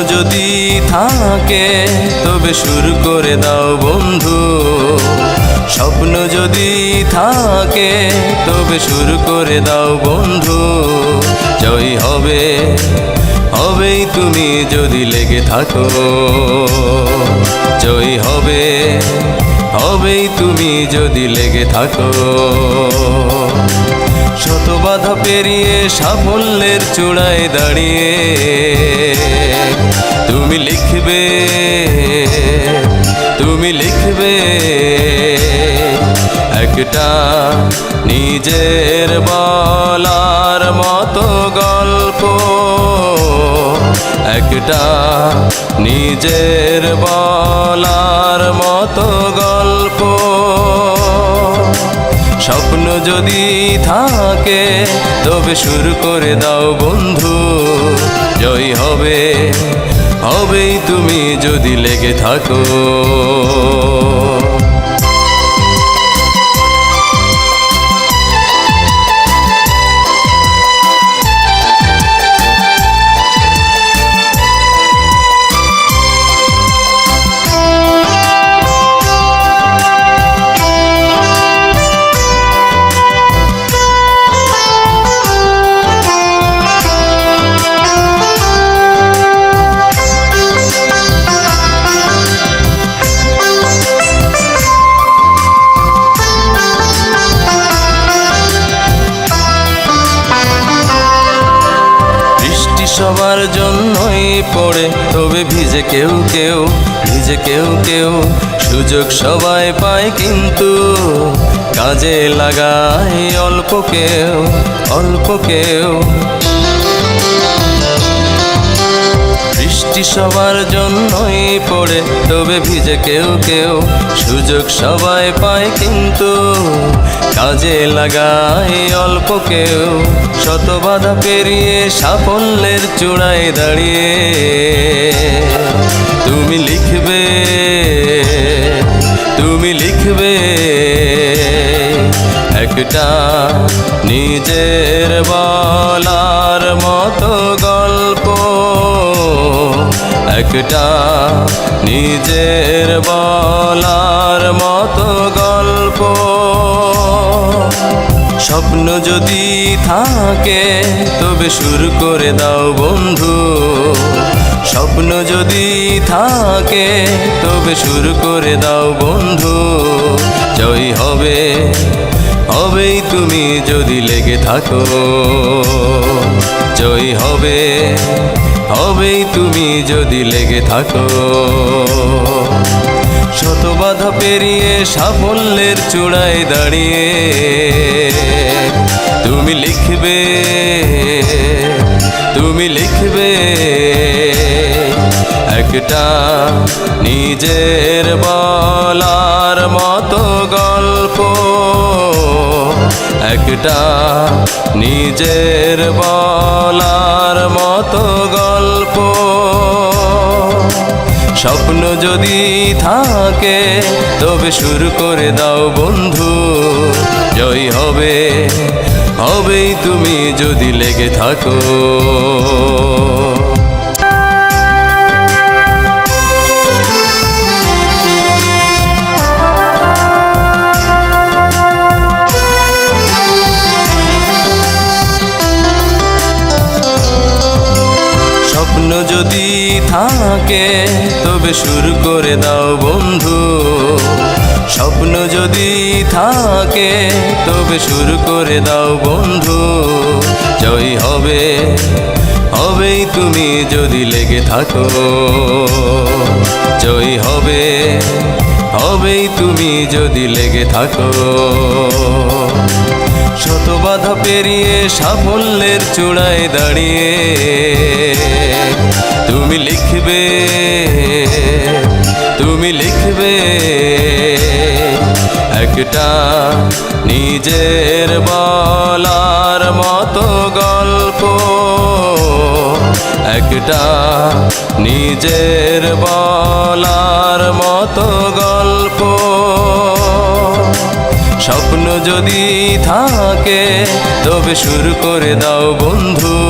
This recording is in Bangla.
যদি থাকে তবে শুরু করে দাও বন্ধু। স্বপ্ন যদি থাকে তবে শুরু করে দাও বন্ধু। জয় হবে, হবেই তুমি যদি লেগে থাকো। জয় হবে, হবেই তুমি যদি লেগে থাকো। শত বাধা পেরিয়ে সাফল্যের চূড়ায় দাঁড়িয়ে তুমি লিখবে, তুমি লিখবে একটা নিজের বলার মতো গল্প। একটা নিজের বলার মতো গল্প। স্বপ্ন যদি থাকে তবে শুরু করে দাও বন্ধু। জয় হবে, হবেই তুমি যদি লেগে থাকো। সবার জন্যই পড়ে তবে ভিজে কেউ কেউ, ভিজে কেউ কেউ। সুযোগ সবাই পায় কিন্তু কাজে লাগায় অল্প কেউ, অল্প কেউ। বৃষ্টি সবার জন্যই পড়ে তবে ভিজে কেউ কেউ। সুযোগ সবাই পায় কিন্তু কাজে লাগায় অল্প কেউ। শত বাধা পেরিয়ে সাফল্যের চূড়ায় দাঁড়িয়ে তুমি লিখবে, তুমি লিখবে একটা নিজের বলার মতো গল্প। একটা নিজের বলার মতো গল্প। স্বপ্ন যদি থাকে তবে শুরু করে দাও বন্ধু। স্বপ্ন যদি থাকে তবে শুরু করে দাও বন্ধু। জয় হবে, হবেই তুমি যদি লেগে থাকো। জয় হবে, হবেই তুমি যদি লেগে থাকো। শত বাধা পেরিয়ে সাফল্যের চূড়ায় দাঁড়িয়ে তুমি লিখবে, তুমি লিখবে একটা নিজের বলার মতো গল্প। একটা নিজের বলার মতো গল্প। স্বপ্ন যদি থাকে তবে শুরু করে দাও বন্ধু। জয় হবে, হবেই তুমি যদি লেগে থাকো। স্বপ্ন যদি থাকে তবে শুরু করে দাও বন্ধু। স্বপ্ন যদি থাকে তবে শুরু করে দাও বন্ধু। জয় হবে, হবেই তুমি যদি লেগে থাকো। জয় হবে, হবেই তুমি যদি লেগে থাকো। শত বাধা পেরিয়ে সাফল্যের চূড়ায় দাঁড়িয়ে তুমি লিখবে, তুমি লিখবে একটা নিজের বলার মতো গল্প। একটা নিজের বলার মতো গল্প। স্বপ্ন যদি থাকে তবে শুরু করে দাও বন্ধু।